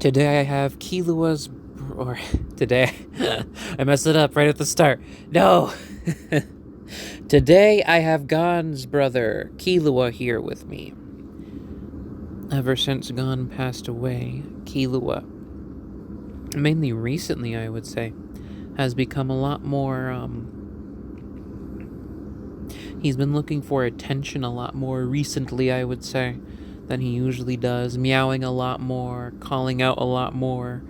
Today I have Kilua's... Or, today... I messed it up right at the start. No! Today I have Gon's brother, Kilua, here with me. Ever since Gon passed away, Kilua, mainly recently I would say, has become a lot more, he's been looking for attention a lot more recently, I would say, than he usually does, meowing a lot more, calling out a lot more,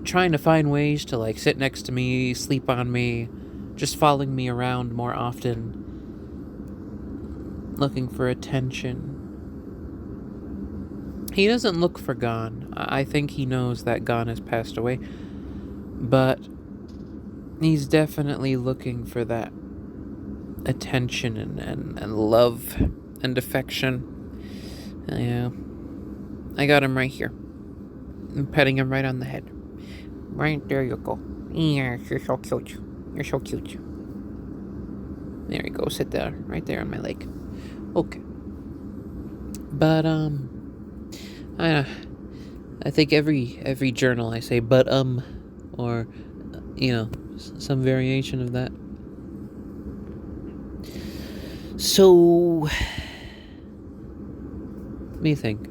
trying to find ways to, like, sit next to me, sleep on me, just following me around more often, looking for attention. He doesn't look for Gon. I think he knows that Gon has passed away, but he's definitely looking for that attention and love and affection. Yeah, I got him right here. I'm petting him right on the head. Right there you go. Yeah, you're so cute. You're so cute. There you go. Sit there, right there on my leg. Okay. But I think every journal I say but or some variation of that. So let me think.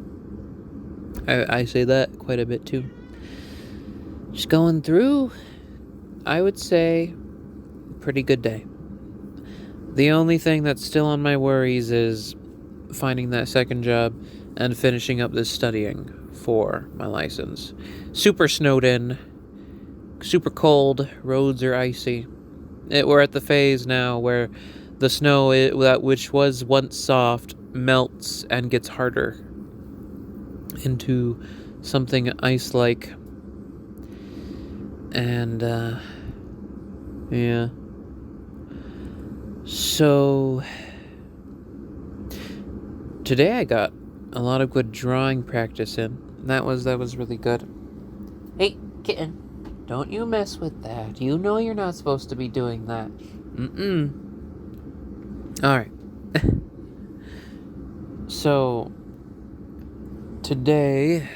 I say that quite a bit too. Just going through, I would say, pretty good day. The only thing that's still on my worries is finding that second job and finishing up this studying for my license. Super snowed in, super cold, roads are icy. We're at the phase now where the snow, which was once soft, melts and gets harder into something ice-like. And, yeah. So, today I got a lot of good drawing practice in. That was really good. Hey, kitten, don't you mess with that. You know you're not supposed to be doing that. Alright. So, today,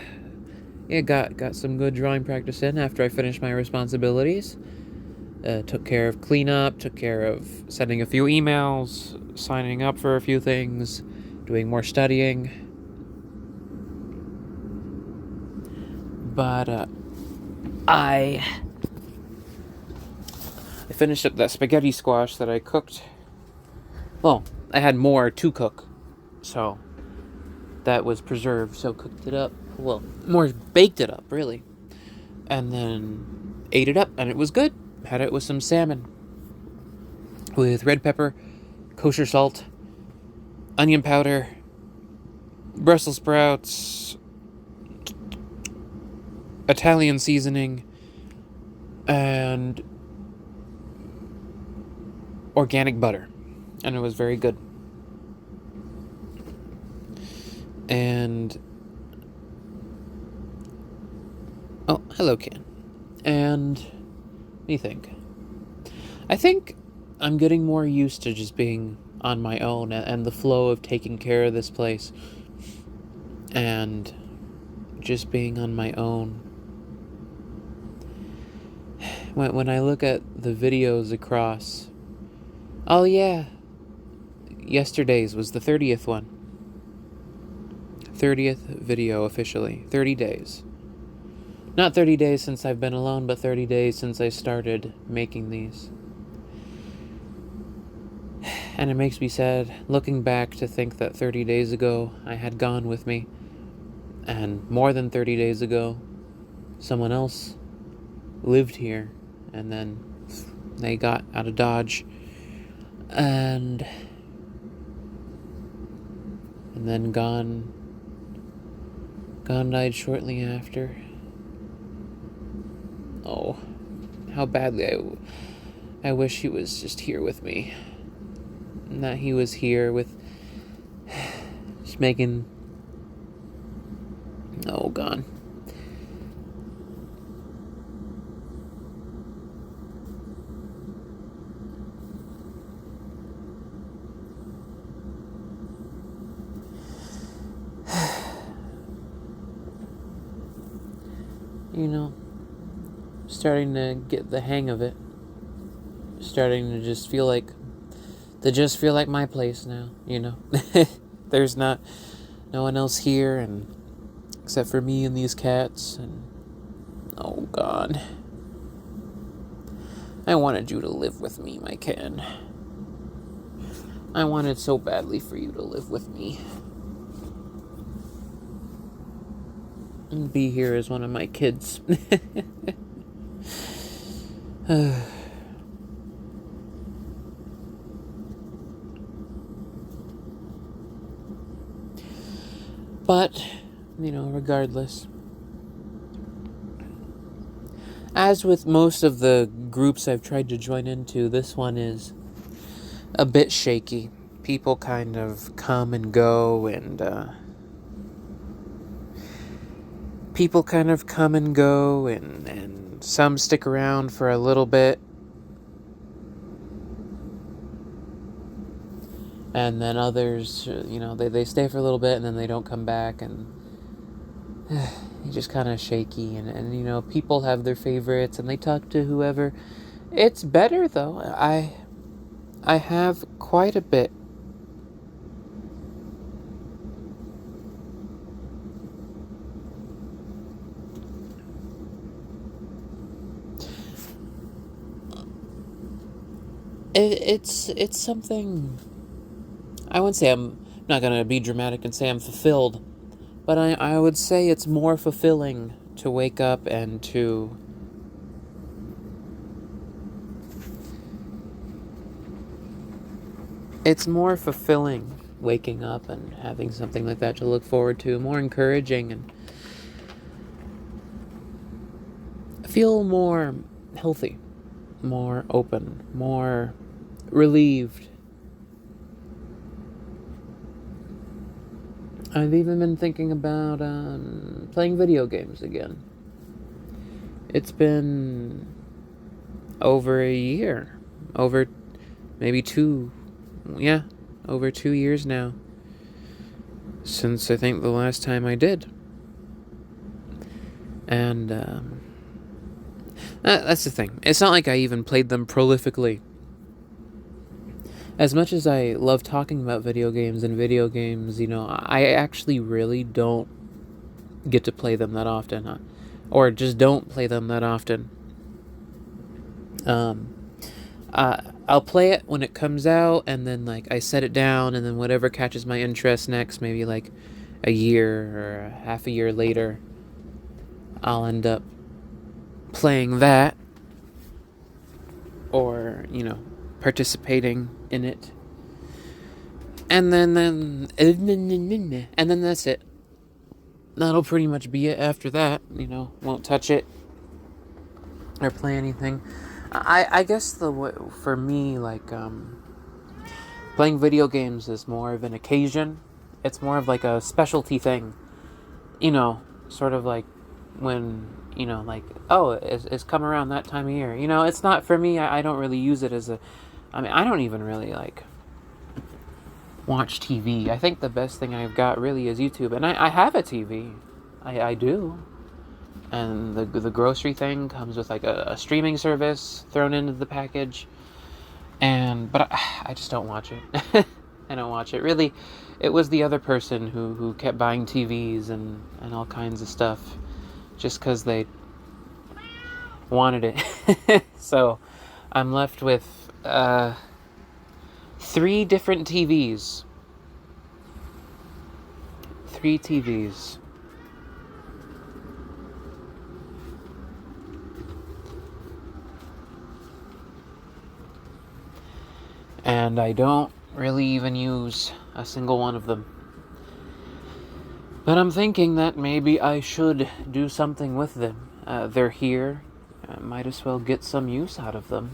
yeah, got some good drawing practice in after I finished my responsibilities. Took care of cleanup, took care of sending a few emails, signing up for a few things, doing more studying. But I finished up that spaghetti squash that I cooked. Well, I had more to cook, so that was preserved, so cooked it up. Well, more baked it up, really. And then ate it up, and it was good. Had it with some salmon. With red pepper, kosher salt, onion powder, Brussels sprouts, Italian seasoning, and organic butter. And it was very good. And oh, hello, Ken. And what do you think? I think I'm getting more used to just being on my own and the flow of taking care of this place. And just being on my own. When I look at the videos across... Oh yeah, yesterday's was the 30th one. 30th video officially. 30 days. Not 30 days since I've been alone, but 30 days since I started making these. And it makes me sad, looking back, to think that 30 days ago I had Gon with me. And more than 30 days ago, someone else lived here. And then they got out of Dodge. And then Gon died shortly after. Oh, how badly I wish he was just here with me. And that he was here with... just making... Oh, Gon. you know, starting to get the hang of it. Starting to just feel like my place now, you know. There's no one else here and except for me and these cats and oh god. I wanted you to live with me, my kitten. I wanted so badly for you to live with me. And be here as one of my kids. But, you know, regardless. As with most of the groups I've tried to join into, this one is a bit shaky. People kind of come and go, and some stick around for a little bit. And then others, you know, they stay for a little bit and then they don't come back, and you're just kind of shaky. And, you know, people have their favorites and they talk to whoever. It's better, though. I have quite a bit. It's something. I wouldn't say I'm not gonna be dramatic and say I'm fulfilled, but I would say it's more fulfilling to wake up and to it's more fulfilling waking up and having something like that to look forward to, more encouraging, and feel more healthy, more open, more relieved. I've even been thinking about playing video games again. It's been over a year. Over maybe over 2 years now. Since I think the last time I did. And that's the thing. It's not like I even played them prolifically. As much as I love talking about video games, you know, I actually really don't get to play them that often. Or just don't play them that often. I'll play it when it comes out, and then, like, I set it down, and then whatever catches my interest next, maybe, like, a year or a half a year later, I'll end up playing that. Or, you know, participating in it, and then that's it. That'll pretty much be it after that. You know, won't touch it or play anything. I guess for me, like, playing video games is more of an occasion. It's more of like a specialty thing. You know, sort of like when, you know, like, oh, it's come around that time of year. You know, it's not for me. I don't really use it as I don't even really, like, watch TV. I think the best thing I've got really is YouTube. And I have a TV. I do. And the grocery thing comes with, like, a streaming service thrown into the package. But I just don't watch it. I don't watch it. Really, it was the other person who kept buying TVs and all kinds of stuff just because they wanted it. So I'm left with 3 different TVs. 3 TVs. And I don't really even use a single one of them. But I'm thinking that maybe I should do something with them. They're here. I might as well get some use out of them.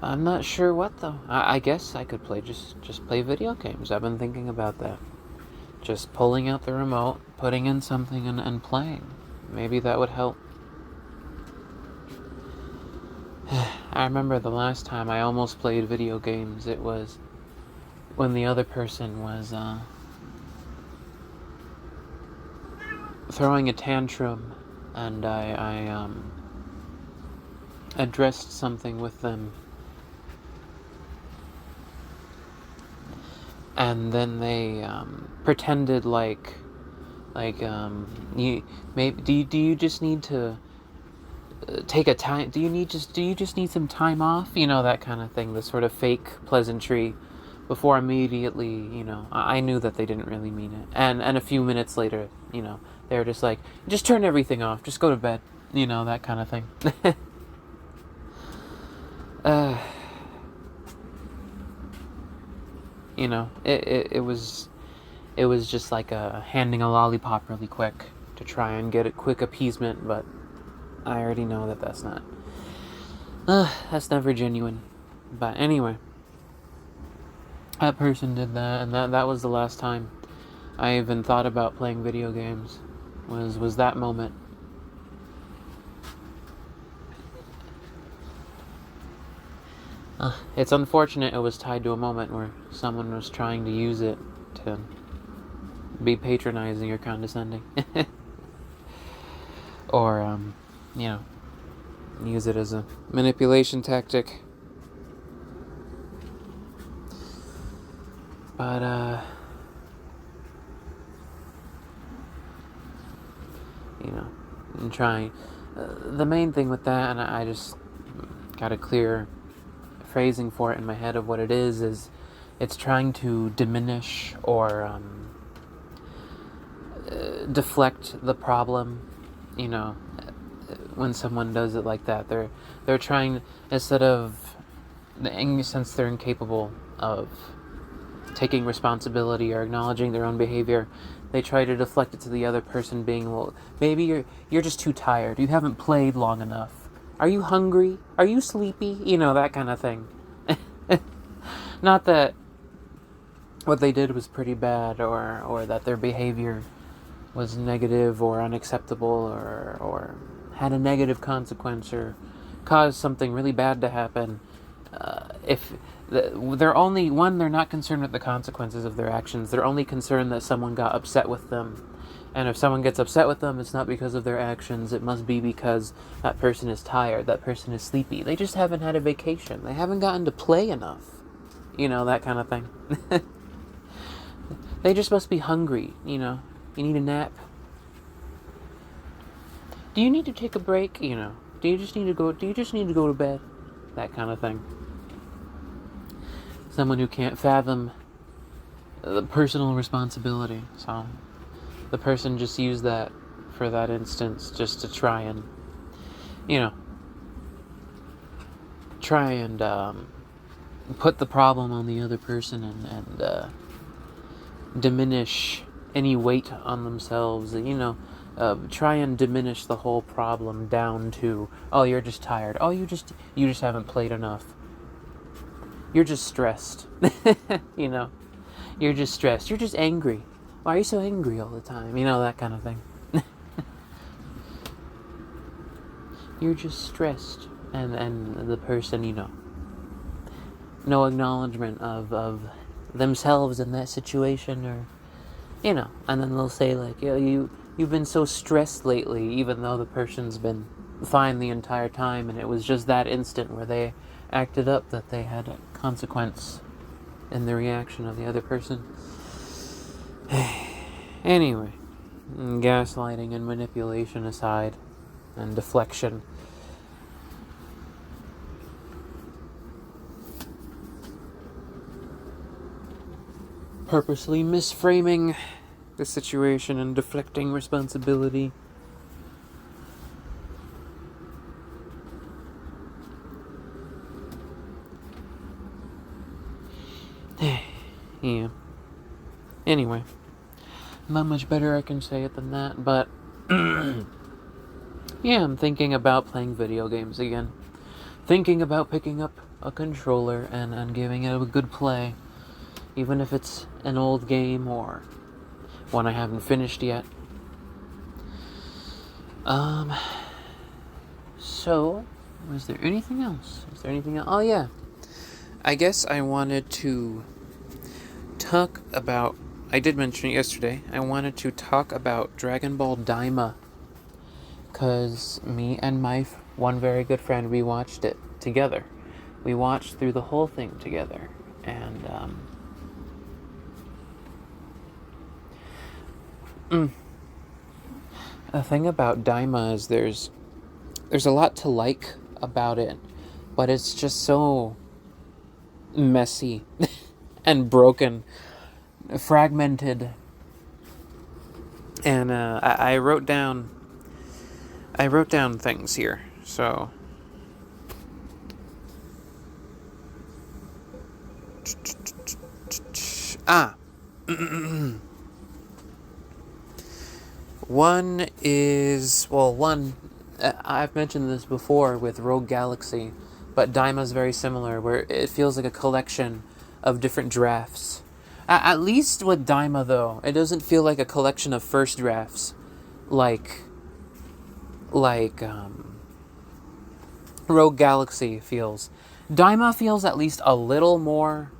I'm not sure what, though. I guess I could play just play video games. I've been thinking about that. Just pulling out the remote, putting in something, and playing. Maybe that would help. I remember the last time I almost played video games. It was when the other person was throwing a tantrum, and I addressed something with them, and then they pretended like you maybe do you just need to take a time, do you just need some time off, that kind of thing, the sort of fake pleasantry, before immediately, I knew that they didn't really mean it, and a few minutes later, they were just like, just turn everything off, just go to bed, that kind of thing. uh it was just like handing a lollipop really quick to try and get a quick appeasement, but I already know that that's never genuine. But anyway, that person did that, and that was the last time I even thought about playing video games, was that moment. It's unfortunate it was tied to a moment where someone was trying to use it to be patronizing or condescending. Or, use it as a manipulation tactic. But, I'm trying. The main thing with that, and I just got a clear phrasing for it in my head of what it is it's trying to diminish or deflect the problem. When someone does it like that, they're trying, instead of, since they're incapable of taking responsibility or acknowledging their own behavior, they try to deflect it to the other person, being, well, maybe you're just too tired, you haven't played long enough, are you hungry, are you sleepy, that kind of thing. Not that what they did was pretty bad, or that their behavior was negative or unacceptable, or had a negative consequence or caused something really bad to happen. If they're not concerned with the consequences of their actions. They're only concerned that someone got upset with them. And if someone gets upset with them, it's not because of their actions. It must be because that person is tired, that person is sleepy. They just haven't had a vacation. They haven't gotten to play enough. That kind of thing. They just must be hungry, You need a nap. Do you need to take a break? Do you just need to go to bed? That kind of thing. Someone who can't fathom the personal responsibility. So the person just used that for that instance, just to try and, put the problem on the other person, and diminish any weight on themselves, try and diminish the whole problem down to, oh, you're just tired, oh, you just haven't played enough, you're just stressed. You're just stressed, you're just angry, why are you so angry all the time, that kind of thing. You're just stressed, and the person, no acknowledgement of themselves in that situation, or and then they'll say like, you've been so stressed lately, even though the person's been fine the entire time, and it was just that instant where they acted up that they had a consequence in the reaction of the other person. Anyway, gaslighting and manipulation aside, and deflection, purposely misframing the situation and deflecting responsibility. Yeah. Anyway, not much better I can say it than that, but yeah, I'm thinking about playing video games again. Thinking about picking up a controller and giving it a good play. Even if it's an old game or one I haven't finished yet. So, was there anything else? Oh, yeah. I guess I wanted to talk about I did mention it yesterday. I wanted to talk about Dragon Ball Daima, because me and my one very good friend, we watched it together. We watched through the whole thing together. And, the thing about Daima is there's a lot to like about it, but it's just so messy and broken, fragmented. And I wrote down things here. So one is, I've mentioned this before with Rogue Galaxy, but Daima's very similar, where it feels like a collection of different drafts. At least with Daima, though, it doesn't feel like a collection of first drafts, like Rogue Galaxy feels. Daima feels at least a little more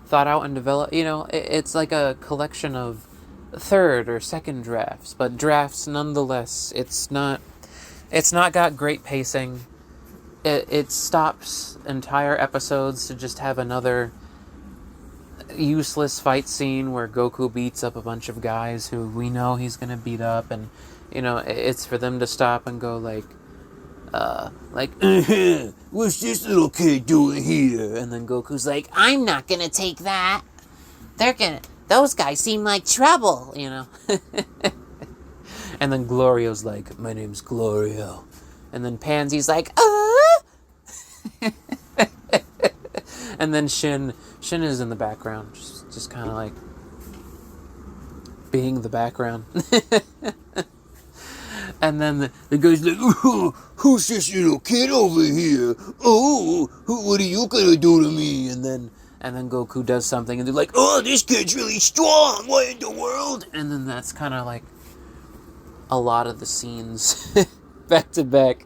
thought out and developed. It's like a collection of third or second drafts, but drafts nonetheless. It's not got great pacing. It stops entire episodes to just have another useless fight scene where Goku beats up a bunch of guys who we know he's gonna beat up, and it's for them to stop and go what's this little kid doing here? And then Goku's like, I'm not gonna take that. Those guys seem like trouble, And then Glorio's like, my name's Glorio. And then Pansy's like, And then Shin is in the background, just kind of like being the background. And then the guy's like, who's this little kid over here? Oh, what are you gonna do to me? And then Goku does something, and they're like, oh, this kid's really strong. What in the world? And then that's kind of like a lot of the scenes back to back,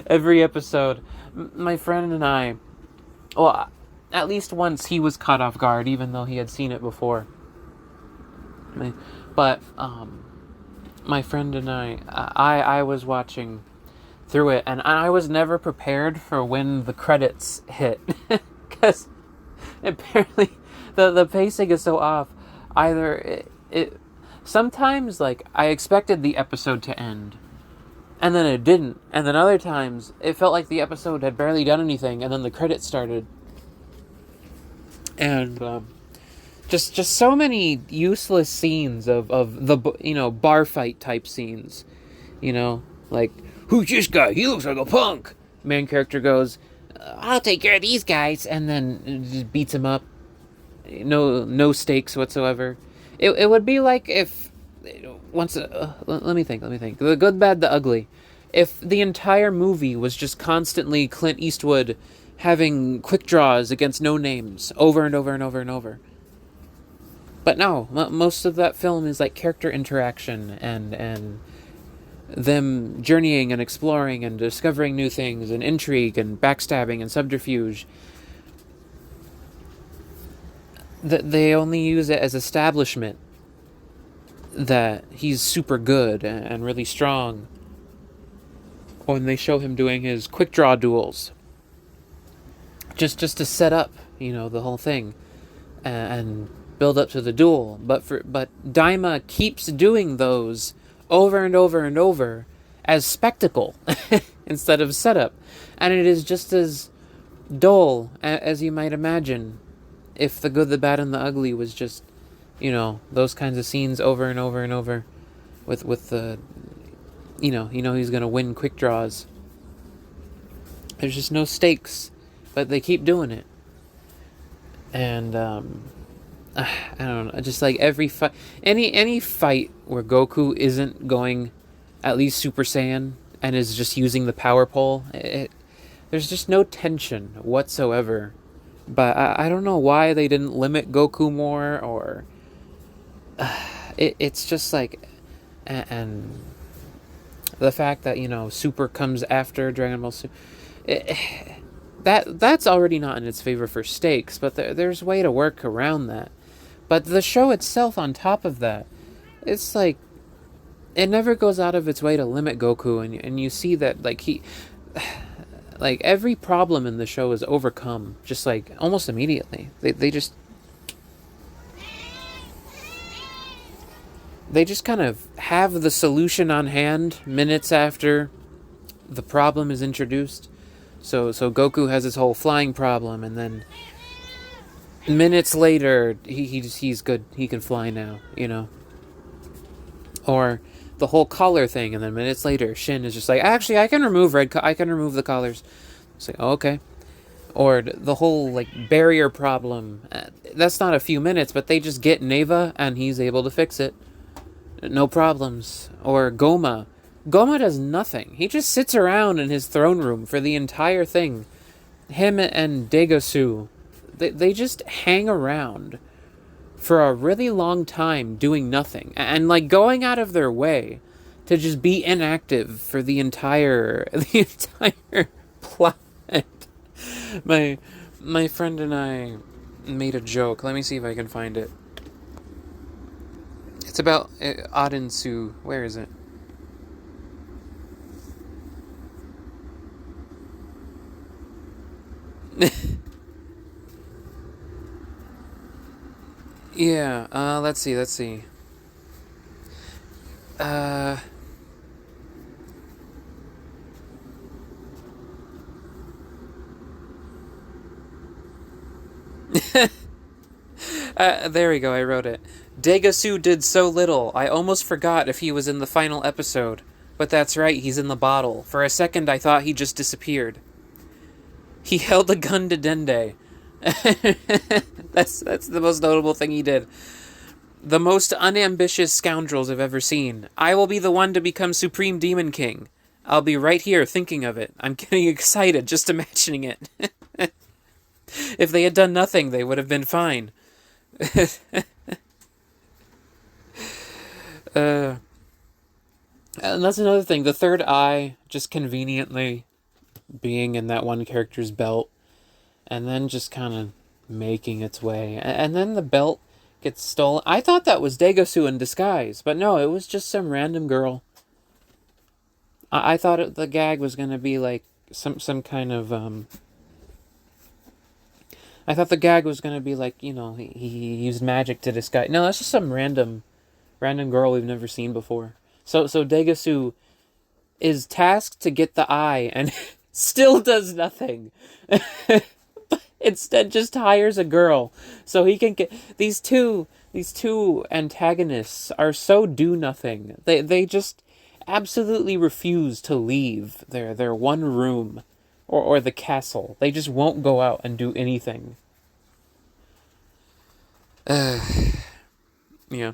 every episode. My friend and I, well, at least once he was caught off guard, even though he had seen it before. But my friend and I was watching through it, and I was never prepared for when the credits hit, because apparently the pacing is so off. Either it sometimes, like, I expected the episode to end, and then it didn't, and then other times it felt like the episode had barely done anything, and then the credits started, and just so many useless scenes of the bar fight type scenes, like, who's this guy? He looks like a punk. Main character goes, I'll take care of these guys, and then just beats him up. No stakes whatsoever. It would be like if let me think. The Good, Bad, the Ugly. If the entire movie was just constantly Clint Eastwood having quick draws against no names over and over and over and over. But no, most of that film is like character interaction and them journeying and exploring and discovering new things and intrigue and backstabbing and subterfuge. They only use it as establishment that he's super good and really strong when they show him doing his quick draw duels. Just to set up, the whole thing and build up to the duel. But Daima keeps doing those over and over and over as spectacle instead of setup, and it is just as dull as you might imagine if The Good, the Bad, and the Ugly was just those kinds of scenes over and over and over with the he's gonna win quick draws. There's just no stakes, but they keep doing it. And I don't know, just like every fight, any fight where Goku isn't going at least Super Saiyan and is just using the power pole, there's just no tension whatsoever. But I don't know why they didn't limit Goku more, or it's just like, and the fact that Super comes after Dragon Ball Super, that's already not in its favor for stakes, but there's way to work around that. But the show itself, on top of that, it's like it never goes out of its way to limit Goku, and you see that like like every problem in the show is overcome just like almost immediately. They just kind of have the solution on hand minutes after the problem is introduced. So Goku has his whole flying problem, and then minutes later he's good. He can fly now, you know. Or the whole collar thing, and then minutes later Shin is just like, actually, I can remove I can remove the collars. It's like, oh, okay. Or the whole like barrier problem. That's not a few minutes, but they just get Neva and he's able to fix it. No problems. Or Goma. Goma does nothing. He just sits around in his throne room for the entire thing. Him and Degasu, they just hang around for a really long time doing nothing. And like going out of their way to just be inactive for the entire planet. My friend and I made a joke. Let me see if I can find it. It's about Adensu. Where is it? Yeah, let's see. Uh... there we go, I wrote it. Degasu did so little, I almost forgot if he was in the final episode. But that's right, he's in the bottle. For a second I thought he just disappeared. He held a gun to Dende. That's the most notable thing he did. The most unambitious scoundrels I've ever seen. I will be the one to become Supreme Demon King. I'll be right here thinking of it. I'm getting excited just imagining it. If they had done nothing, they would have been fine. And that's another thing. The third eye just conveniently being in that one character's belt, and then just kind of making its way. And then the belt gets stolen. I thought that was Degasu in disguise, but no, it was just some random girl. I thought the gag was going to be like some kind of... I thought the gag was going to be like, you know, he used magic to disguise... No, that's just some random girl we've never seen before. So Degasu is tasked to get the eye and still does nothing. Instead just hires a girl so he can get... These two antagonists are so do nothing. They just absolutely refuse to leave their one room or the castle. They just won't go out and do anything. Yeah.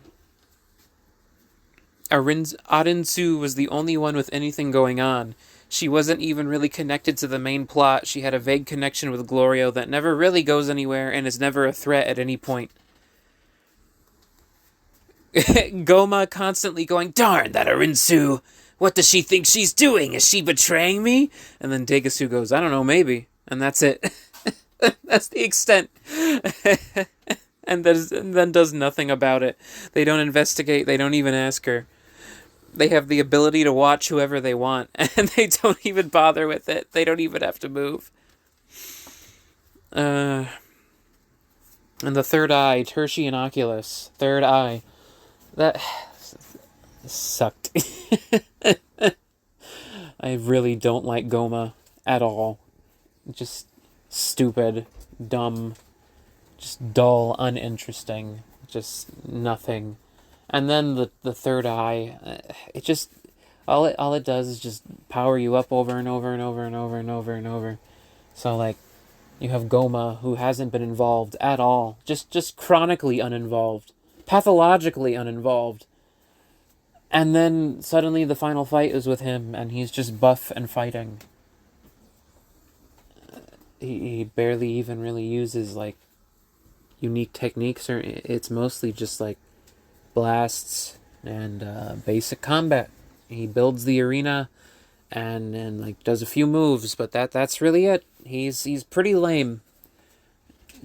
Arinsu was the only one with anything going on. She wasn't even really connected to the main plot. She had a vague connection with Glorio that never really goes anywhere and is never a threat at any point. Goma constantly going, darn that Arinsu! What does she think she's doing? Is she betraying me? And then Degasu goes, I don't know, maybe. And that's it. That's the extent. and then does nothing about it. They don't investigate. They don't even ask her. They have the ability to watch whoever they want, and they don't even bother with it. They don't even have to move. And the third eye, Tertian Oculus. Third eye. That sucked. I really don't like Goma at all. Just stupid, dumb, just dull, uninteresting, just nothing. And then the third eye, it just all it does is just power you up over and over and over and over and over and over. So like you have Goma, who hasn't been involved at all, just chronically uninvolved, pathologically uninvolved. And then suddenly the final fight is with him, and he's just buff and fighting. He barely even really uses like unique techniques, or it's mostly just like blasts and basic combat. He builds the arena and like does a few moves, but that's really it. He's pretty lame.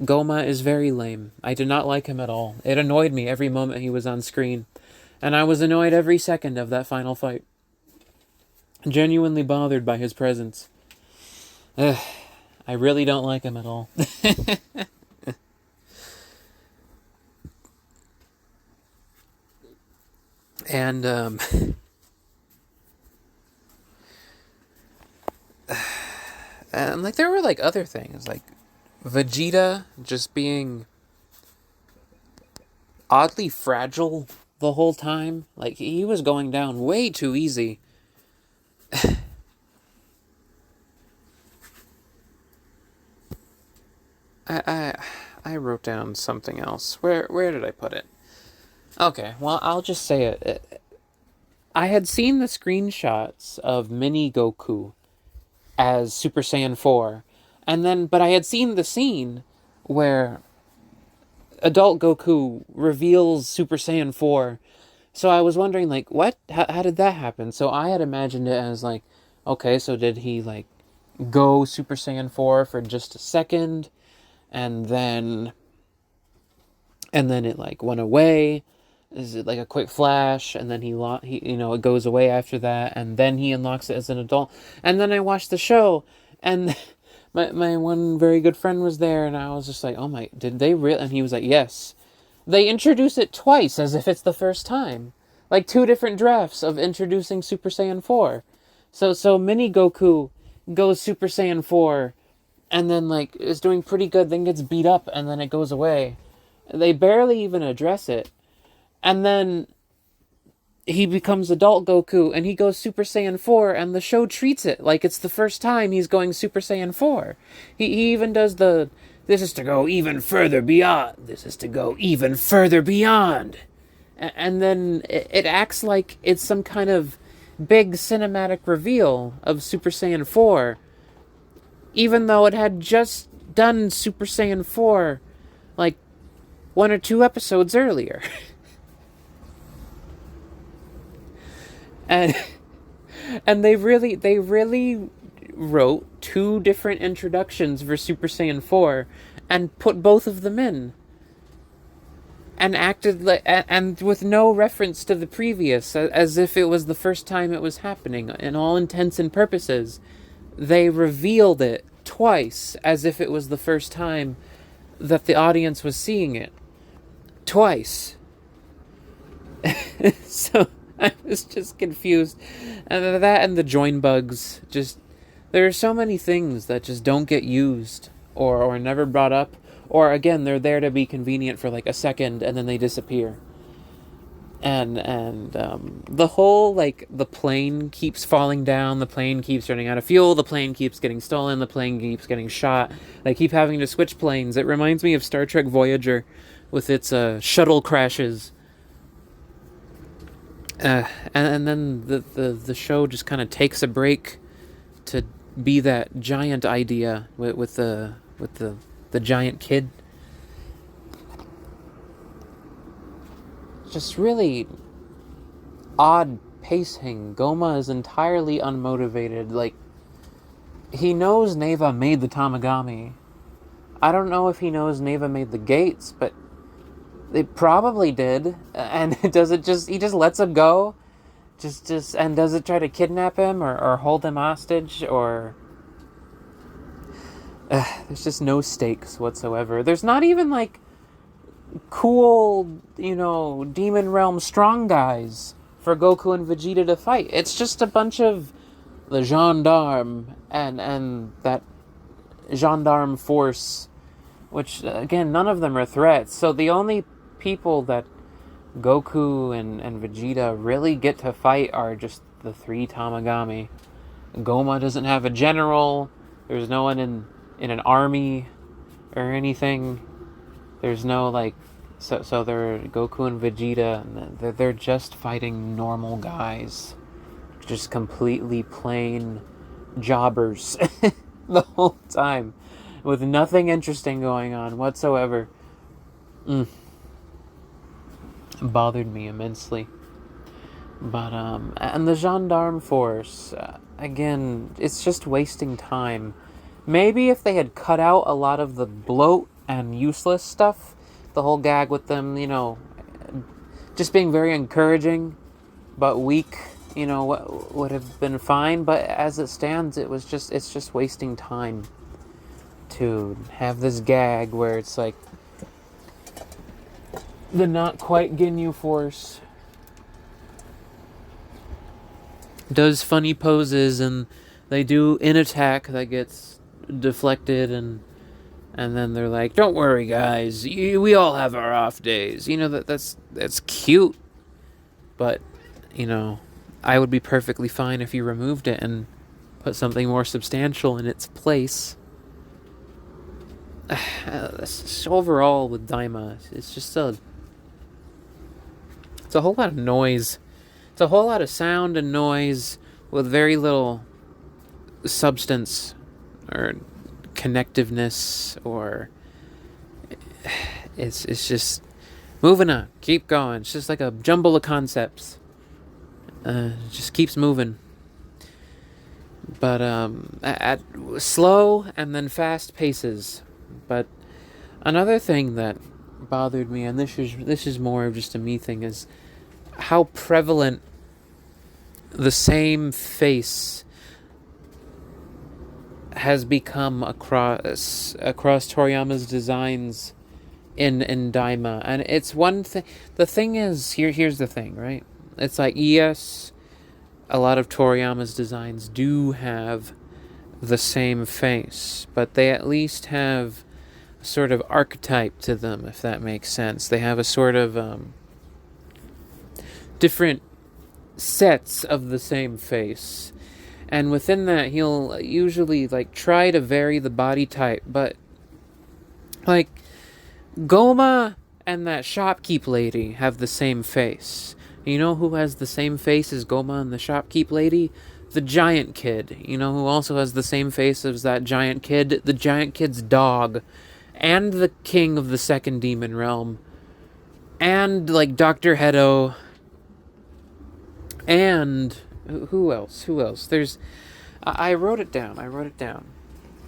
Goma is very lame. I did not like him at all. It annoyed me every moment he was on screen. And I was annoyed every second of that final fight. Genuinely bothered by his presence. Ugh, I really don't like him at all. And, and, like, there were, like, other things. Like, Vegeta just being oddly fragile the whole time. Like, he was going down way too easy. I wrote down something else. Where did I put it? Okay, well, I'll just say it. I had seen the screenshots of Mini Goku as Super Saiyan 4, but I had seen the scene where adult Goku reveals Super Saiyan 4. So I was wondering, like, what? How did that happen? So I had imagined it as, like, okay, so did he, like, go Super Saiyan 4 for just a second, and then it, like, went away? Is it like a quick flash, and then he it goes away after that, and then he unlocks it as an adult? And then I watched the show, and my one very good friend was there, and I was just like, oh my, did they really? And he was like, yes. They introduce it twice as if it's the first time. Like 2 different drafts of introducing Super Saiyan 4. So Mini Goku goes Super Saiyan 4, and then, like, is doing pretty good, then gets beat up, and then it goes away. They barely even address it. And then he becomes adult Goku, and he goes Super Saiyan 4, and the show treats it like it's the first time he's going Super Saiyan 4. He even does this is to go even further beyond. This is to go even further beyond. And then it acts like it's some kind of big cinematic reveal of Super Saiyan 4, even though it had just done Super Saiyan 4, like, 1 or 2 episodes earlier. And they really wrote 2 different introductions for Super Saiyan 4 and put both of them in. And acted like, and with no reference to the previous, as if it was the first time it was happening. In all intents and purposes, they revealed it twice as if it was the first time that the audience was seeing it. Twice. So I was just confused. And that and the join bugs, just, there are so many things that just don't get used or never brought up, or again, they're there to be convenient for like a second and then they disappear. And the whole, like, the plane keeps falling down, the plane keeps running out of fuel, the plane keeps getting stolen, the plane keeps getting shot, they keep having to switch planes. It reminds me of Star Trek Voyager with its shuttle crashes. And then the show just kind of takes a break to be that giant idea with the giant kid. Just really odd pacing. Goma is entirely unmotivated. Like, he knows Neva made the Tamagami. I don't know if he knows Neva made the gates, but they probably did. And he just lets him go? And does it try to kidnap him or hold him hostage? Or there's just no stakes whatsoever. There's not even, like, cool, Demon Realm strong guys for Goku and Vegeta to fight. It's just a bunch of the gendarme and that gendarme force, which, again, none of them are threats. So the only people that Goku and Vegeta really get to fight are just the 3 Tamagami. Goma doesn't have a general. There's no one in an army or anything. There's no, like, so they're Goku and Vegeta, and they're just fighting normal guys, just completely plain jobbers the whole time, with nothing interesting going on whatsoever. Bothered me immensely. But and the gendarme force, again, it's just wasting time. Maybe if they had cut out a lot of the bloat and useless stuff. The whole gag with them, just being very encouraging but weak, what would have been fine. But as it stands, it's just wasting time to have this gag where it's like the not quite Ginyu Force does funny poses, and they do an attack that gets deflected, and then they're like, "Don't worry, guys. We all have our off days." That's cute, but I would be perfectly fine if you removed it and put something more substantial in its place. Overall, with Daima, it's just it's a whole lot of noise. It's a whole lot of sound and noise with very little substance or connectiveness, or it's just moving on, keep going. It's just like a jumble of concepts. It just keeps moving. But at slow and then fast paces. But another thing that bothered me, and this is more of just a me thing, is how prevalent the same face has become across Toriyama's designs in Daima. And it's one thing. The thing is, here's the thing, right? It's like, yes, a lot of Toriyama's designs do have the same face, but they at least have a sort of archetype to them, if that makes sense. They have a sort of different sets of the same face, and within that he'll usually try to vary the body type. But Goma and that shopkeep lady have the same face. You know who has the same face as Goma and the shopkeep lady? The giant kid. You know who also has the same face as that giant kid? The giant kid's dog. And the king of the second demon realm. And Dr. Hedo. And who else? There's I wrote it down.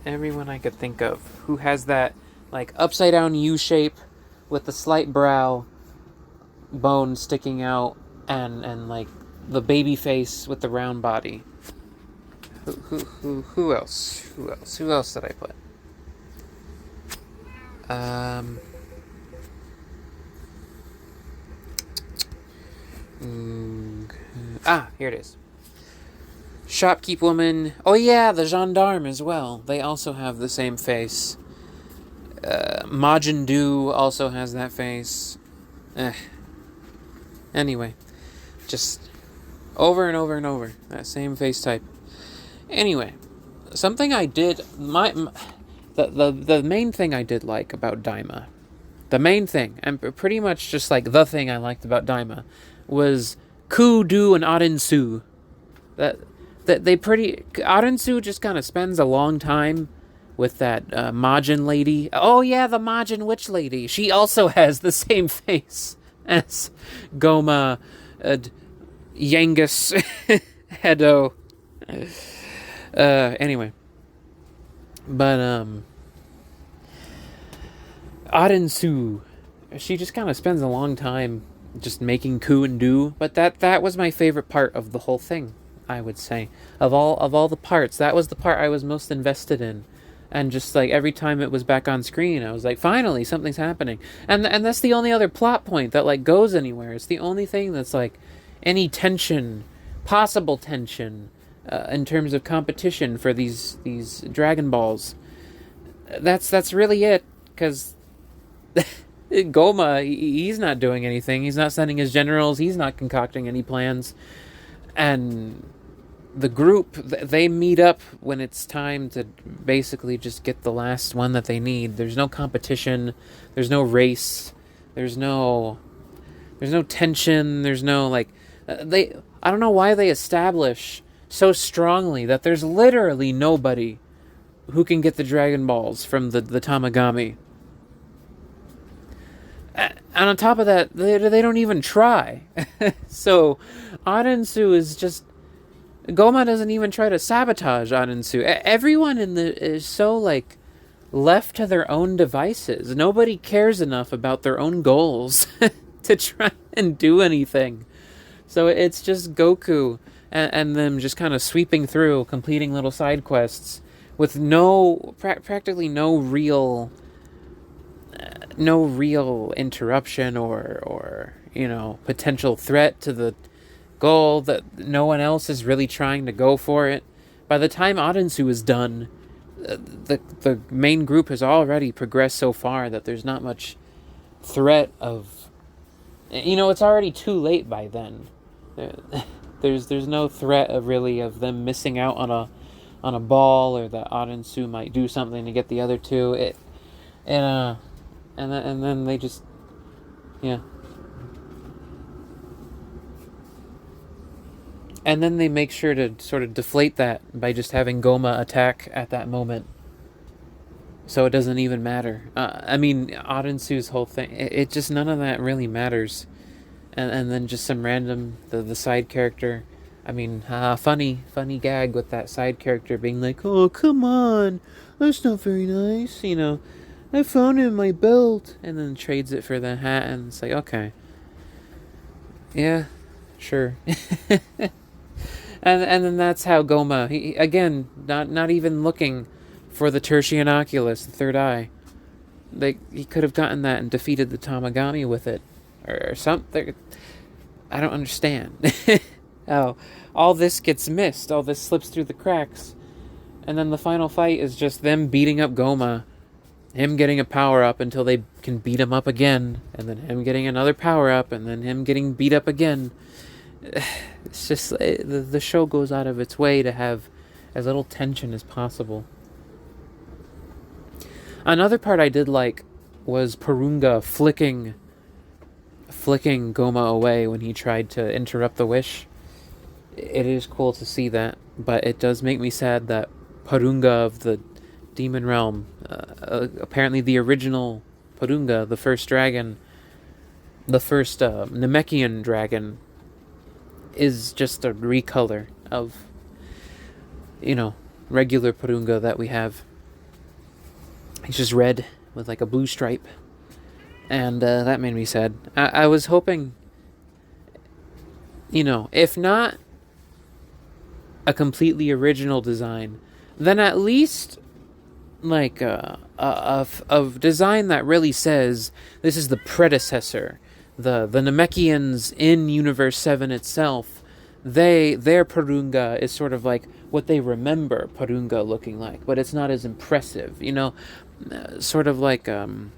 Everyone I could think of who has that upside down U shape with the slight brow bone sticking out, and the baby face with the round body. Who else? Who else did I put? Here it is. Shopkeep woman. Oh yeah, the gendarme as well. They also have the same face. Majin Du also has that face. Anyway, just over and over and over, that same face type. Anyway, something I did, the main thing I did like about Daima, the main thing, and pretty much just the thing I liked about Daima, was Kudu and Arensu. Arensu just kind of spends a long time with that Majin lady. Oh yeah, the Majin witch lady. She also has the same face as Goma, Yangus, Hedo. Anyway. But, Arensu, she just kind of spends a long time just making coup and do. But that was my favorite part of the whole thing, I would say. Of all the parts, that was the part I was most invested in. And just every time it was back on screen, I was like, finally, something's happening. And that's the only other plot point that goes anywhere. It's the only thing that's any tension, possible tension, in terms of competition for these Dragon Balls. That's really it, because Goma, he's not doing anything. He's not sending his generals. He's not concocting any plans. And the group, they meet up when it's time to basically just get the last one that they need. There's no competition. There's no race. There's no tension. There's no I don't know why they establish so strongly that there's literally nobody who can get the Dragon Balls from the Tamagami. And on top of that, they don't even try. So Arensu is just... Goma doesn't even try to sabotage Arensu. Everyone is so left to their own devices. Nobody cares enough about their own goals to try and do anything. So it's just Goku and them just kind of sweeping through, completing little side quests with practically no real interruption or potential threat to the goal, that no one else is really trying to go for it. By the time Adensu is done, the main group has already progressed so far that there's not much threat of, it's already too late by then. There's no threat of them missing out on a ball, or that Adensu might do something to get the other two. And then they just, yeah. And then they make sure to sort of deflate that by just having Goma attack at that moment, so it doesn't even matter. Adensu's whole thing, it just, none of that really matters. And then just some random, the side character. Funny gag with that side character being like, "Oh, come on, that's not very nice, I found it in my belt," and then trades it for the hat, and it's like, okay. Yeah, sure. And then that's how Goma, he again, not even looking for the tertian oculus, the third eye. He could have gotten that and defeated the Tamagami with it, or something. I don't understand. Oh, all this gets missed. All this slips through the cracks, and then the final fight is just them beating up Goma, him getting a power up until they can beat him up again, and then him getting another power up, and then him getting beat up again. It's just, the show goes out of its way to have as little tension as possible. Another part I did like was Purunga flicking Goma away when he tried to interrupt the wish. It is cool to see that, but it does make me sad that Purunga of the Demon Realm, apparently the original Purunga, the first dragon, the first Namekian dragon, is just a recolor of, regular Purunga that we have. He's just red with like a blue stripe, and that made me sad. I was hoping, if not a completely original design, then at least like a design that really says this is the predecessor. The Namekians in Universe 7 itself, their Purunga is sort of like what they remember Purunga looking like, but it's not as impressive, sort of like, some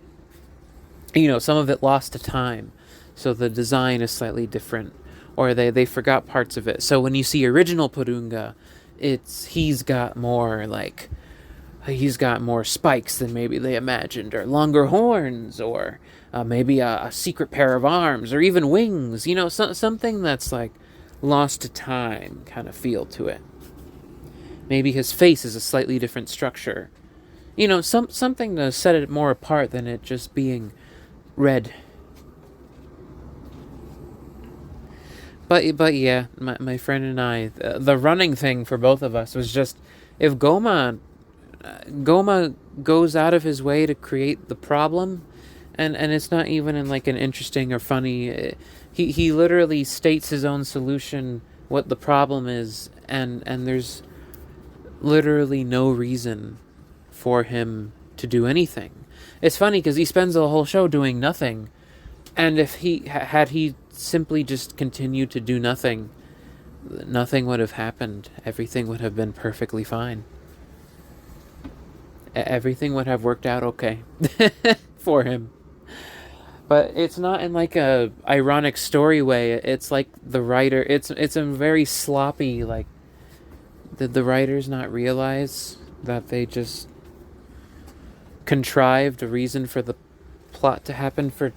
of it lost to time, so the design is slightly different, or they forgot parts of it. So when you see original Purunga, he's got more spikes than maybe they imagined, or longer horns, or maybe a secret pair of arms, or even wings, something that's like lost to time kind of feel to it. Maybe his face is a slightly different structure. Something to set it more apart than it just being red. But yeah, my friend and I, the running thing for both of us was just, if Goma goes out of his way to create the problem, and it's not even in like an interesting or funny, he literally states his own solution, what the problem is, and there's literally no reason for him to do anything. It's funny because he spends the whole show doing nothing, and if he simply just continued to do nothing would have happened. Everything would have been perfectly fine. Everything would have worked out okay for him. But it's not in like a ironic story way. It's like the writer, it's a very sloppy, like, did the writers not realize that they just contrived a reason for the plot to happen for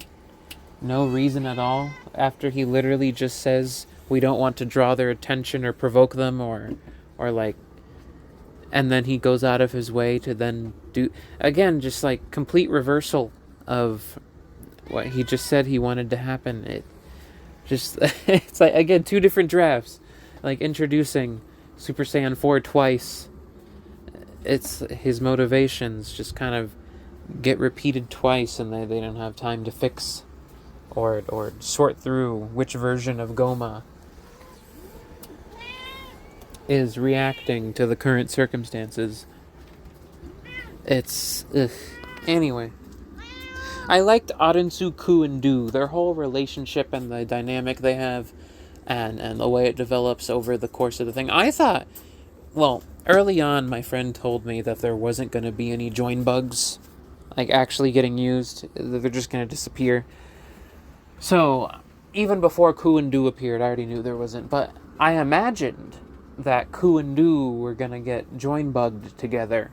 no reason at all, after he literally just says we don't want to draw their attention or provoke them, or like, and then he goes out of his way to then do, again, just like complete reversal of what he just said he wanted to happen. It just, it's like, again, two different drafts, like introducing Super Saiyan 4 twice, it's his motivations just kind of get repeated twice, and they don't have time to fix or sort through which version of Goma is reacting to the current circumstances. It's anyway. I liked Arensu, Ku, and Du, their whole relationship and the dynamic they have, and the way it develops over the course of the thing. I thought, well, early on, my friend told me that there wasn't going to be any join bugs, like actually getting used. They're just going to disappear. So, even before Ku and Du appeared, I already knew there wasn't. But I imagined that Ku and Du were going to get join bugged together.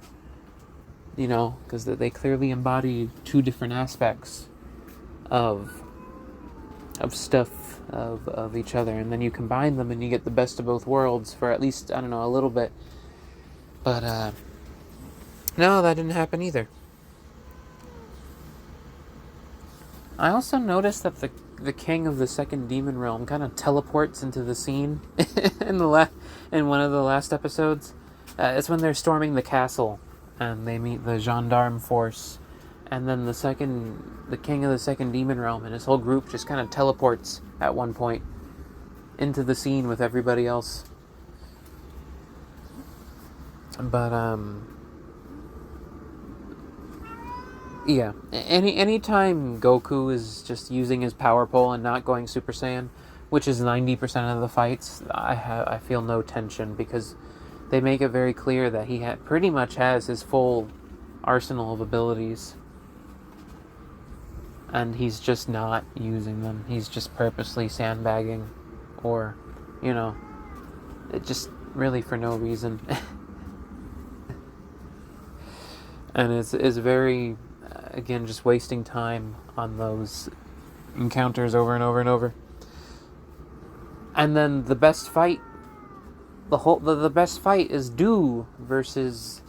You know, because they clearly embody two different aspects of stuff of each other, and then you combine them and you get the best of both worlds for at least, I don't know, a little bit. But no, that didn't happen either. I also noticed that the king of the second demon realm kind of teleports into the scene in one of the last episodes. It's when they're storming the castle and they meet the gendarme force, and then the king of the second demon realm and his whole group just kind of teleports at one point into the scene with everybody else. But yeah, anytime Goku is just using his power pole and not going Super Saiyan, which is 90% of the fights, I feel no tension, because they make it very clear that he pretty much has his full arsenal of abilities, and he's just not using them. He's just purposely sandbagging, or, you know, it just really for no reason. And it's very, again, just wasting time on those encounters over and over and over. And then the best fight, the best fight is Du versus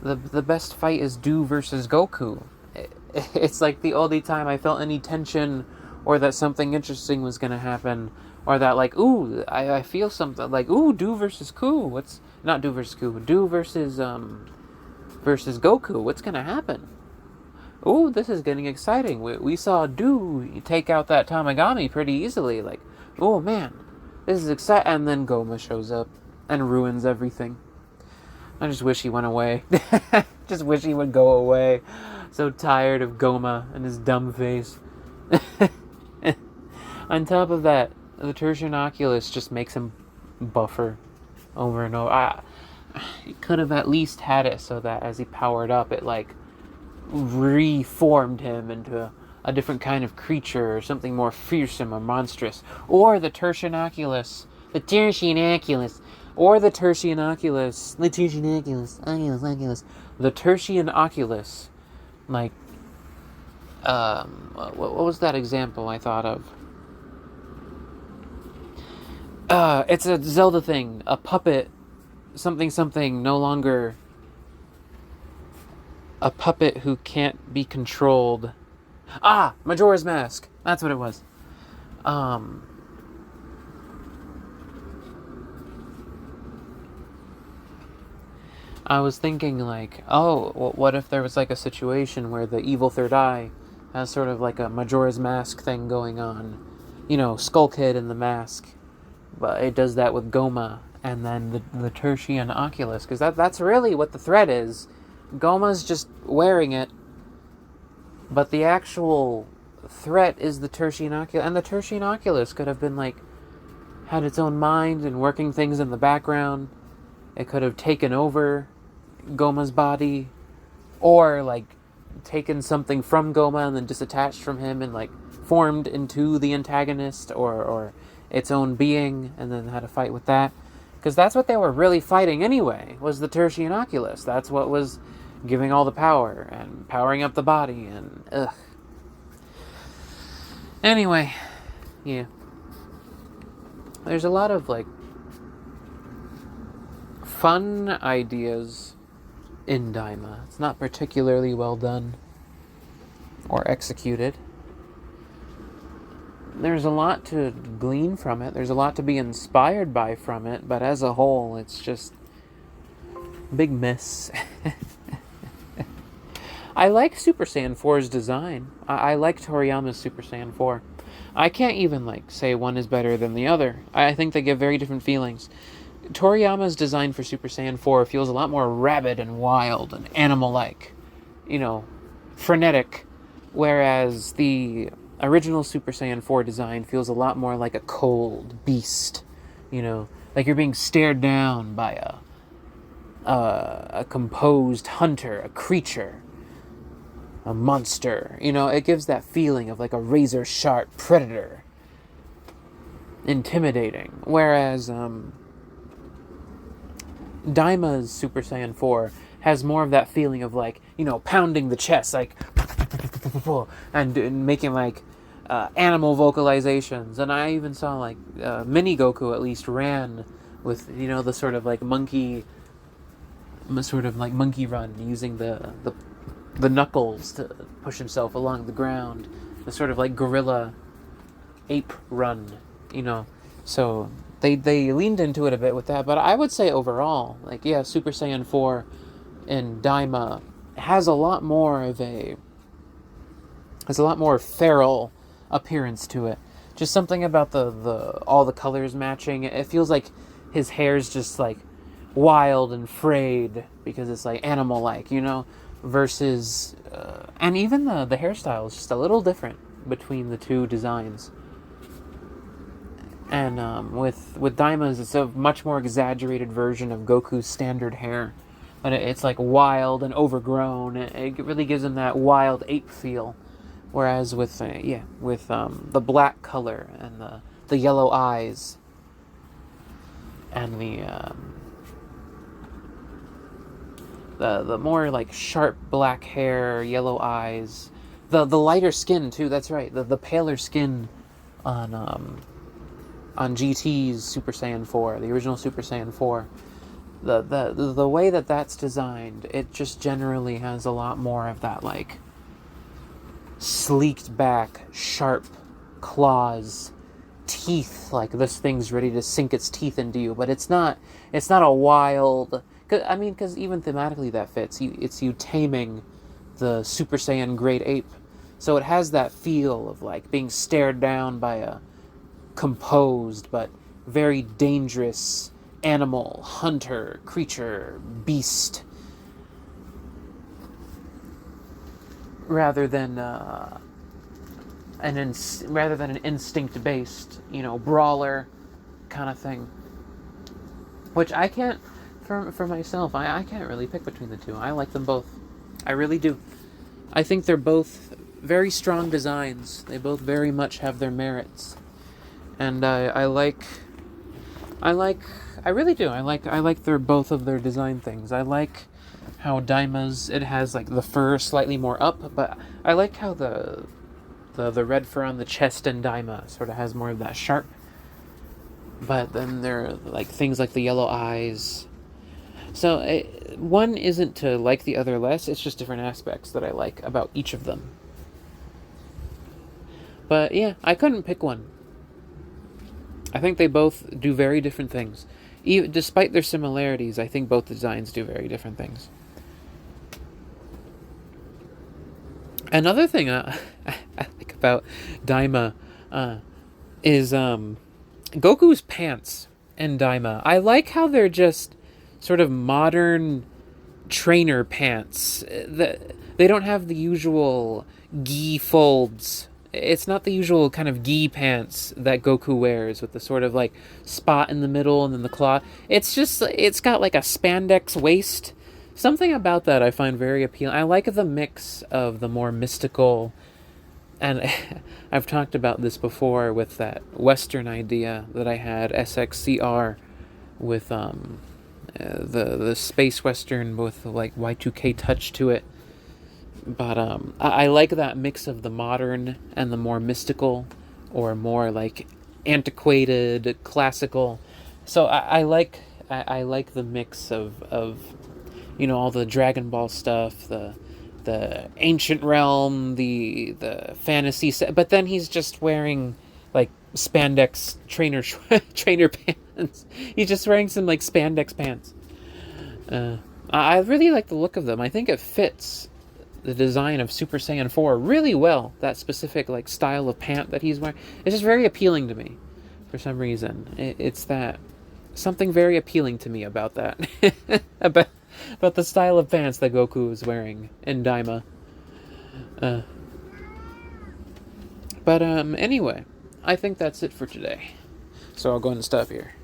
the best fight is Du versus Goku. It's like the only time I felt any tension, or that something interesting was gonna happen, or that like, ooh, I feel something like, ooh, Du versus Ku. What's not Du versus Ku? Du versus Goku. What's gonna happen? Ooh, this is getting exciting. We saw Du take out that Tamagami pretty easily. Like, oh man, this is exciting. And then Goma shows up and ruins everything. I just wish he went away. Just wish he would go away. So tired of Goma and his dumb face. On top of that, the Tertian Oculus just makes him buffer over and over. He could have at least had it so that as he powered up, it like reformed him into a different kind of creature, or something more fearsome or monstrous. Or the Tertian Oculus. The Tertian Oculus. Or the Tertian Oculus. The Tertian Oculus. Oculus. The Tertian Oculus. Like, what was that example I thought of? It's a Zelda thing. A puppet. Something, no longer a puppet who can't be controlled. Majora's Mask. That's what it was. I was thinking like, what if there was like a situation where the evil third eye has sort of like a Majora's Mask thing going on. You know, Skull Kid in the mask. But it does that with Goma, and then the Tertian Oculus, because that's really what the threat is. Goma's just wearing it, but the actual threat is the Tertian Oculus. And the Tertian Oculus could have been like, had its own mind and working things in the background. It could have taken over Goma's body, or like taken something from Goma and then disattached from him and like formed into the antagonist, or its own being, and then had a fight with that. Because that's what they were really fighting anyway, was the Tertian Oculus. That's what was giving all the power and powering up the body, and ugh. Anyway, yeah. There's a lot of like fun ideas in Daima. It's not particularly well done or executed. There's a lot to glean from it. There's a lot to be inspired by from it, but as a whole, it's just Big miss. I like Super Saiyan 4's design. I like Toriyama's Super Saiyan 4. I can't even say one is better than the other. I think they give very different feelings. Toriyama's design for Super Saiyan 4 feels a lot more rabid and wild and animal-like. Frenetic. Whereas the original Super Saiyan 4 design feels a lot more like a cold beast. Like you're being stared down by a composed hunter, a creature, a monster. It gives that feeling of like a razor-sharp predator. Intimidating. Whereas Daima's Super Saiyan 4 has more of that feeling of pounding the chest, and making animal vocalizations. And I even saw Mini Goku at least ran with the sort of monkey run, using the knuckles to push himself along the ground, the sort of gorilla ape run. So they leaned into it a bit with that. But I would say overall, Super Saiyan 4 in Daima has a lot more feral appearance to it. Just something about the all the colors matching. It feels like his hair's just wild and frayed because it's animal like, versus and even the hairstyle is just a little different between the two designs. And with Daima's, it's a much more exaggerated version of Goku's standard hair. But it's wild and overgrown. It really gives him that wild ape feel. Whereas with the black color and the yellow eyes and the more sharp black hair, yellow eyes, the lighter skin too. That's right. The paler skin on GT's Super Saiyan 4, the original Super Saiyan 4. The way that's designed, it just generally has a lot more of that sleeked back, sharp claws, teeth, this thing's ready to sink its teeth into you. But it's not a wild. Because even thematically that fits. It's you taming the Super Saiyan great ape, so it has that feel of being stared down by a composed but very dangerous animal, hunter, creature, beast, rather than an instinct-based, brawler kind of thing. Which I can't, for myself, I can't really pick between the two. I like them both. I really do. I think they're both very strong designs. They both very much have their merits. And I really do. I like their both of their design things. I like how Daima's, it has the fur slightly more up, but I like how the red fur on the chest in Daima sort of has more of that sharp. But then there are things like the yellow eyes. So one isn't to like the other less. It's just different aspects that I like about each of them. But yeah, I couldn't pick one. I think they both do very different things. Despite their similarities, I think both designs do very different things. Another thing I like about Daima is Goku's pants in Daima. I like how they're just sort of modern trainer pants. They don't have the usual gi folds. It's not the usual kind of gi pants that Goku wears with the sort of spot in the middle and then the claw. It's got a spandex waist. Something about that I find very appealing. I like the mix of the more mystical, and I've talked about this before with that Western idea that I had, SXCR, with the space Western with Y2K touch to it. But I like that mix of the modern and the more mystical, or more antiquated, classical. So I like the mix of all the Dragon Ball stuff, the ancient realm, the fantasy set. But then he's just wearing spandex trainer pants. He's just wearing some spandex pants. I really like the look of them. I think it fits the design of Super Saiyan 4 really well. That specific like style of pant that he's wearing. It's just very appealing to me for some reason. It's that something very appealing to me about that. about the style of pants that Goku is wearing in Daima. But anyway, I think that's it for today. So I'll go ahead and stop here.